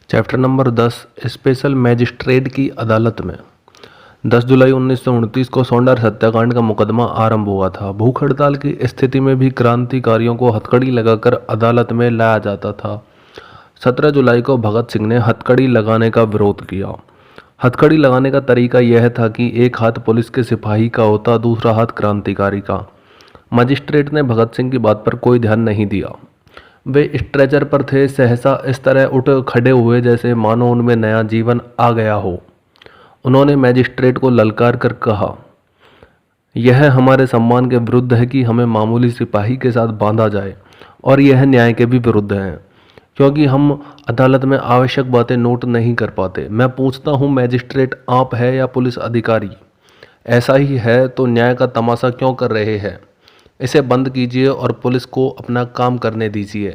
Chapter number 10 special magistrate की अदालत में 10 जुलाई 1929 को सोंडार हत्याकांड का मुकदमा आरंभ हुआ था। भूख हड़ताल की स्थिति में भी क्रांतिकारियों को हथकड़ी लगाकर अदालत में लाया जाता था। 17 जुलाई को भगत सिंह ने हथकड़ी लगाने का विरोध किया। हथकड़ी लगाने का तरीका यह था कि एक हाथ पुलिस के सिपाही का होता, दूसरा हाथ क्रांतिकारी का। मजिस्ट्रेट ने भगत सिंह की बात पर कोई ध्यान नहीं दिया। वे स्ट्रेचर पर थे, सहसा इस तरह उठ खड़े हुए जैसे मानो उनमें नया जीवन आ गया हो। उन्होंने मैजिस्ट्रेट को ललकार कर कहा, यह हमारे सम्मान के विरुद्ध है कि हमें मामूली सिपाही के साथ बांधा जाए, और यह न्याय के भी विरुद्ध है, क्योंकि हम अदालत में आवश्यक बातें नोट नहीं कर पाते। मैं पूछता हूँ, मैजिस्ट्रेट आप है या पुलिस अधिकारी? ऐसा ही है तो न्याय का तमाशा क्यों कर रहे हैं? इसे बंद कीजिए और पुलिस को अपना काम करने दीजिए।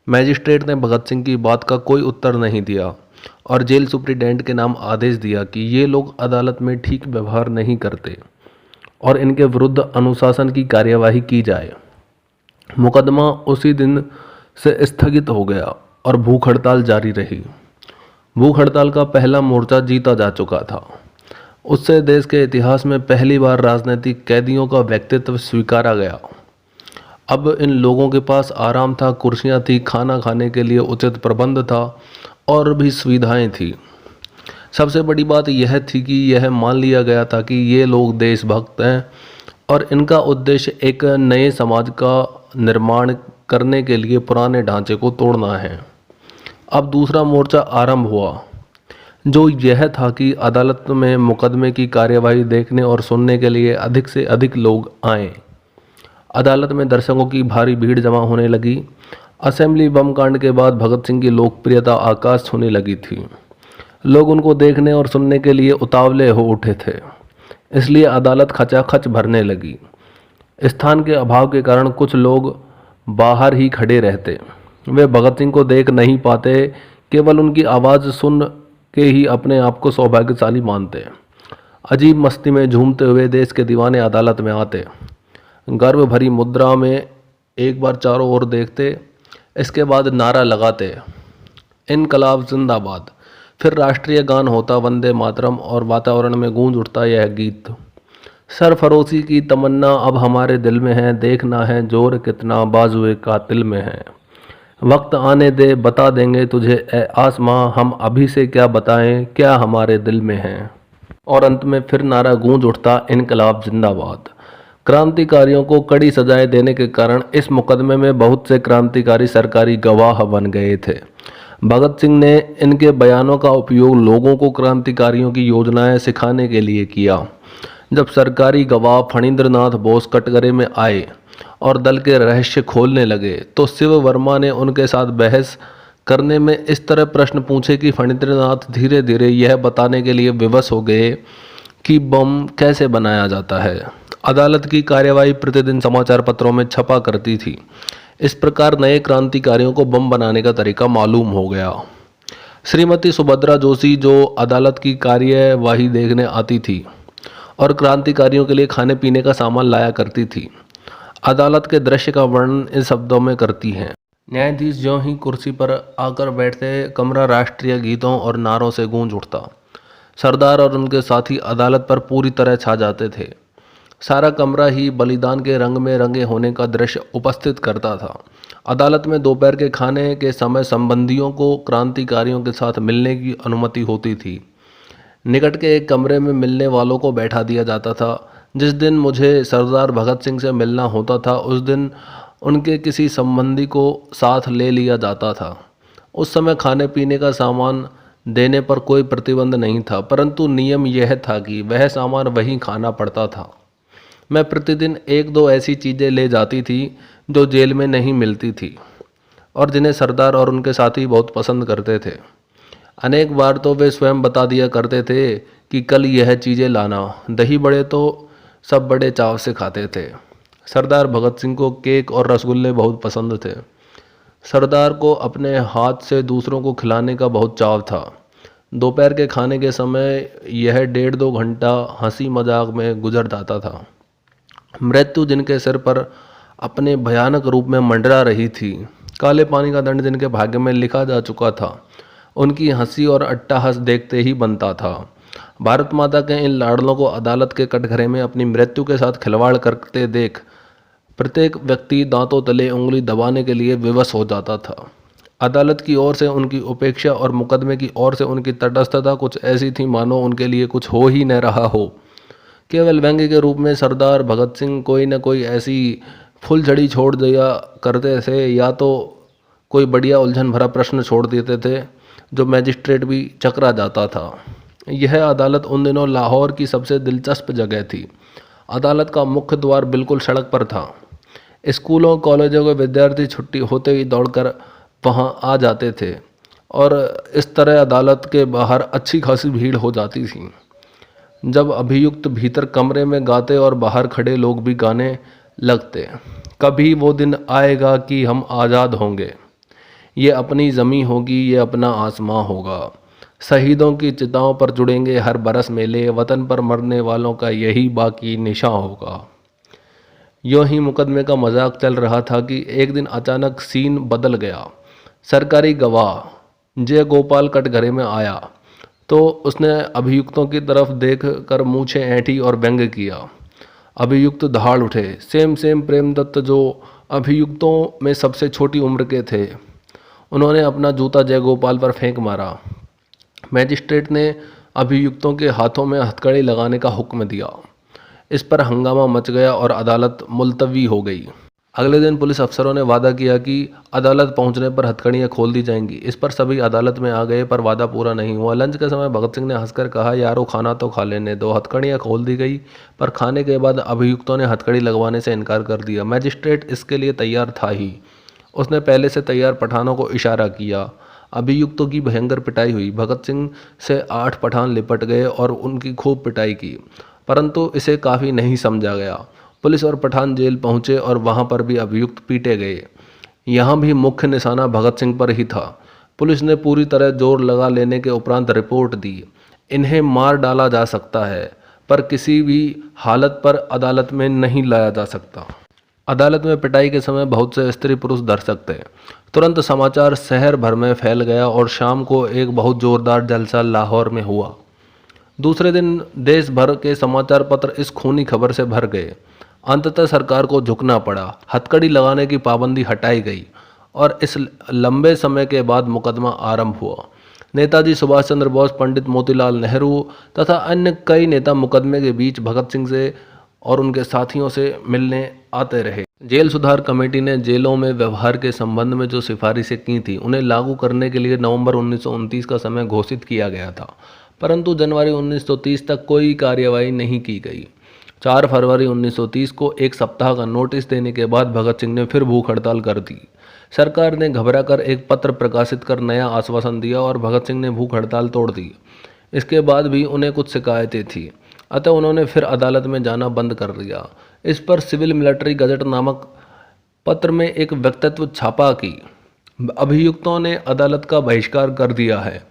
मैजिस्ट्रेट ने भगत सिंह की बात का कोई उत्तर नहीं दिया और जेल सुप्रिटेंडेंट के नाम आदेश दिया कि ये लोग अदालत में ठीक व्यवहार नहीं करते और इनके विरुद्ध अनुशासन की कार्यवाही की जाए। मुकदमा उसी दिन से स्थगित हो गया और भूख हड़ताल जारी रही। भूख हड़ताल का पहला मोर्चा जीता जा चुका था। उससे देश के इतिहास में पहली बार राजनीतिक कैदियों का व्यक्तित्व स्वीकारा गया। अब इन लोगों के पास आराम था, कुर्सियां थी, खाना खाने के लिए उचित प्रबंध था और भी सुविधाएं थी। सबसे बड़ी बात यह थी कि यह मान लिया गया था कि ये लोग देशभक्त हैं और इनका उद्देश्य एक नए समाज का निर्माण करने के लिए पुराने ढांचे को तोड़ना है। अब दूसरा मोर्चा आरंभ हुआ, जो यह था कि अदालत में मुकदमे की कार्यवाही देखने और सुनने के लिए अधिक से अधिक लोग आएं। अदालत में दर्शकों की भारी भीड़ जमा होने लगी। असेंबली बम कांड के बाद भगत सिंह की लोकप्रियता आकाश छूने लगी थी। लोग उनको देखने और सुनने के लिए उतावले हो उठे थे, इसलिए अदालत खचाखच भरने लगी। स्थान के अभाव के कारण कुछ लोग बाहर ही खड़े रहते। वे भगत सिंह को देख नहीं पाते, केवल उनकी आवाज़ सुन के ही अपने आप को सौभाग्यशाली मानते। अजीब मस्ती में झूमते हुए देश के दीवाने अदालत में आते, गर्व भरी मुद्रा में एक बार चारों ओर देखते, इसके बाद नारा लगाते, इनकलाब जिंदाबाद। फिर राष्ट्रीय गान होता, वंदे मातरम, और वातावरण में गूंज उठता यह गीत, सरफरोशी की तमन्ना अब हमारे दिल में है, देखना है जोर कितना बाजुए कातिल में है। वक्त आने दे, बता देंगे तुझे ए आसमां, हम अभी से क्या बताएं, क्या हमारे दिल में है। और अंत में फिर नारा गूंज उठता, इनकलाब जिंदाबाद। क्रांतिकारियों को कड़ी सजाएं देने के कारण इस मुकदमे में बहुत से क्रांतिकारी सरकारी गवाह बन गए थे। भगत सिंह ने इनके बयानों का उपयोग लोगों को क्रांतिकारियों की योजनाएं सिखाने के लिए किया। जब सरकारी गवाह फणींद्रनाथ बोस कटघरे में आए और दल के रहस्य खोलने लगे, तो शिव वर्मा ने उनके साथ बहस करने में इस तरह प्रश्न पूछे कि फणींद्रनाथ धीरे धीरे यह बताने के लिए विवश हो गए कि बम कैसे बनाया जाता है। अदालत की कार्यवाही प्रतिदिन समाचार पत्रों में छपा करती थी। इस प्रकार नए क्रांतिकारियों को बम बनाने का तरीका मालूम हो गया। श्रीमती सुभद्रा जोशी, जो अदालत की कार्यवाही देखने आती थी और क्रांतिकारियों के लिए खाने पीने का सामान लाया करती थी, अदालत के दृश्य का वर्णन इस शब्दों में करती हैं। न्यायाधीश ज्यों ही कुर्सी पर आकर बैठते, कमरा राष्ट्रीय गीतों और नारों से गूंज उठता। सरदार और उनके साथी अदालत पर पूरी तरह छा जाते थे। सारा कमरा ही बलिदान के रंग में रंगे होने का दृश्य उपस्थित करता था। अदालत में दोपहर के खाने के समय संबंधियों को क्रांतिकारियों के साथ मिलने की अनुमति होती थी। निकट के एक कमरे में मिलने वालों को बैठा दिया जाता था। जिस दिन मुझे सरदार भगत सिंह से मिलना होता था, उस दिन उनके किसी संबंधी को साथ ले लिया जाता था। उस समय खाने पीने का सामान देने पर कोई प्रतिबंध नहीं था, परंतु नियम यह था कि वह सामान वहीं खाना पड़ता था। मैं प्रतिदिन एक दो ऐसी चीज़ें ले जाती थी जो जेल में नहीं मिलती थी और जिन्हें सरदार और उनके साथी बहुत पसंद करते थे। अनेक बार तो वे स्वयं बता दिया करते थे कि कल यह चीज़ें लाना। दही बड़े तो सब बड़े चाव से खाते थे। सरदार भगत सिंह को केक और रसगुल्ले बहुत पसंद थे। सरदार को अपने हाथ से दूसरों को खिलाने का बहुत चाव था। दोपहर के खाने के समय यह 1.5-2 घंटा हंसी मजाक में गुजर जाता था। मृत्यु जिनके सिर पर अपने भयानक रूप में मंडरा रही थी, काले पानी का दंड जिनके भाग्य में लिखा जा चुका था, उनकी हंसी और अट्टहास देखते ही बनता था। भारत माता के इन लाडलों को अदालत के कटघरे में अपनी मृत्यु के साथ खिलवाड़ करते देख प्रत्येक व्यक्ति दांतों तले उंगली दबाने के लिए विवश हो जाता था। अदालत की ओर से उनकी उपेक्षा और मुकदमे की ओर से उनकी तटस्थता कुछ ऐसी थी मानो उनके लिए कुछ हो ही न रहा हो। केवल व्यंग्य के रूप में सरदार भगत सिंह कोई न कोई ऐसी फुलझड़ी छोड़ दिया करते थे, या तो कोई बढ़िया उलझन भरा प्रश्न छोड़ देते थे जो मैजिस्ट्रेट भी चकरा जाता था। यह अदालत उन दिनों लाहौर की सबसे दिलचस्प जगह थी। अदालत का मुख्य द्वार बिल्कुल सड़क पर था। स्कूलों कॉलेजों के विद्यार्थी छुट्टी होते ही दौड़कर वहां आ जाते थे और इस तरह अदालत के बाहर अच्छी खासी भीड़ हो जाती थी। जब अभियुक्त भीतर कमरे में गाते और बाहर खड़े लोग भी गाने लगते, कभी वो दिन आएगा कि हम आज़ाद होंगे, ये अपनी ज़मीं होगी, ये अपना आसमां होगा, शहीदों की चिताओं पर जुड़ेंगे हर बरस मेले, वतन पर मरने वालों का यही बाकी निशान होगा। यूं ही मुकदमे का मजाक चल रहा था कि एक दिन अचानक सीन बदल गया। सरकारी गवाह जय गोपाल कटघरे में आया तो उसने अभियुक्तों की तरफ देख कर मूछें ऐंठी और व्यंग्य किया। अभियुक्त दहाड़ उठे। सेम प्रेमदत्त जो अभियुक्तों में सबसे छोटी उम्र के थे, उन्होंने अपना जूता जयगोपाल पर फेंक मारा। मैजिस्ट्रेट ने अभियुक्तों के हाथों में हथकड़ी लगाने का हुक्म दिया। इस पर हंगामा मच गया और अदालत मुलतवी हो गई। अगले दिन पुलिस अफसरों ने वादा किया कि अदालत पहुंचने पर हथकड़ियां खोल दी जाएंगी। इस पर सभी अदालत में आ गए, पर वादा पूरा नहीं हुआ। लंच के समय भगत सिंह ने हंसकर कहा, यारो खाना तो खा लेने दो। हथकड़ियां खोल दी गई, पर खाने के बाद अभियुक्तों ने हथकड़ी लगवाने से इनकार कर दिया। मैजिस्ट्रेट इसके लिए तैयार था ही। उसने पहले से तैयार पठानों को इशारा किया। अभियुक्तों की भयंकर पिटाई हुई। भगत सिंह से 8 पठान लिपट गए और उनकी खूब पिटाई की, परंतु इसे काफ़ी नहीं समझा गया। पुलिस और पठान जेल पहुंचे और वहां पर भी अभियुक्त पीटे गए। यहां भी मुख्य निशाना भगत सिंह पर ही था। पुलिस ने पूरी तरह जोर लगा लेने के उपरांत रिपोर्ट दी, इन्हें मार डाला जा सकता है, पर किसी भी हालत पर अदालत में नहीं लाया जा सकता। अदालत में पिटाई के समय बहुत से स्त्री पुरुष दर्शक थे। तुरंत समाचार शहर भर में फैल गया और शाम को एक बहुत जोरदार जलसा लाहौर में हुआ। दूसरे दिन देश भर के समाचार पत्र इस खूनी खबर से भर गए। अंततः सरकार को झुकना पड़ा। हथकड़ी लगाने की पाबंदी हटाई गई और इस लंबे समय के बाद मुकदमा आरंभ हुआ। नेताजी सुभाष चंद्र बोस, पंडित मोतीलाल नेहरू तथा अन्य कई नेता मुकदमे के बीच भगत सिंह से और उनके साथियों से मिलने आते रहे। जेल सुधार कमेटी ने जेलों में व्यवहार के संबंध में जो सिफारिशें की थी, उन्हें लागू करने के लिए नवंबर 1929 का समय घोषित किया गया था, परंतु जनवरी 1930 तक कोई कार्यवाही नहीं की गई। 4 फरवरी 1930 को एक सप्ताह का नोटिस देने के बाद भगत सिंह ने फिर भूख हड़ताल कर दी। सरकार ने घबराकर एक पत्र प्रकाशित कर नया आश्वासन दिया और भगत सिंह ने भूख हड़ताल तोड़ दी। इसके बाद भी उन्हें कुछ शिकायतें थी, अतः उन्होंने फिर अदालत में जाना बंद कर दिया। इस पर सिविल मिलिट्री गजट नामक पत्र में एक वक्तव्य छापा कि अभियुक्तों ने अदालत का बहिष्कार कर दिया है।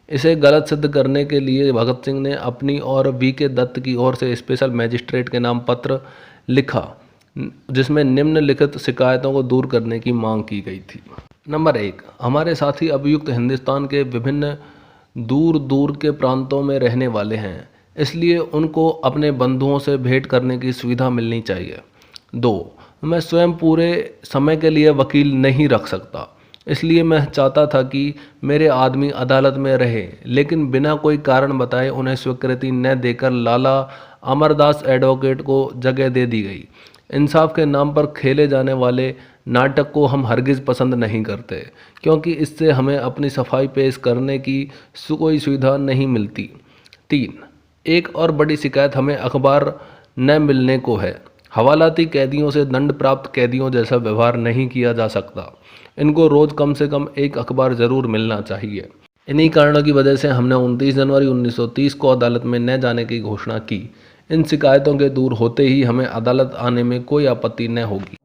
इसे गलत सिद्ध करने के लिए भगत सिंह ने अपनी और वी.के. दत्त की ओर से स्पेशल मैजिस्ट्रेट के नाम पत्र लिखा, जिसमें निम्नलिखित शिकायतों को दूर करने की मांग की गई थी। नंबर 1, हमारे साथी अभियुक्त हिंदुस्तान के विभिन्न दूर दूर के प्रांतों में रहने वाले हैं, इसलिए उनको अपने बंधुओं से भेंट करने की सुविधा मिलनी चाहिए। 2, मैं स्वयं पूरे समय के लिए वकील नहीं रख सकता, इसलिए मैं चाहता था कि मेरे आदमी अदालत में रहे, लेकिन बिना कोई कारण बताए उन्हें स्वीकृति न देकर लाला अमरदास एडवोकेट को जगह दे दी गई। इंसाफ के नाम पर खेले जाने वाले नाटक को हम हरगिज़ पसंद नहीं करते, क्योंकि इससे हमें अपनी सफाई पेश करने की कोई सुविधा नहीं मिलती। 3, एक और बड़ी शिकायत हमें अखबार न मिलने को है। हवालाती कैदियों से दंड प्राप्त कैदियों जैसा व्यवहार नहीं किया जा सकता। इनको रोज़ कम से कम एक अखबार ज़रूर मिलना चाहिए। इन्हीं कारणों की वजह से हमने 29 जनवरी 1930 को अदालत में न जाने की घोषणा की। इन शिकायतों के दूर होते ही हमें अदालत आने में कोई आपत्ति न होगी।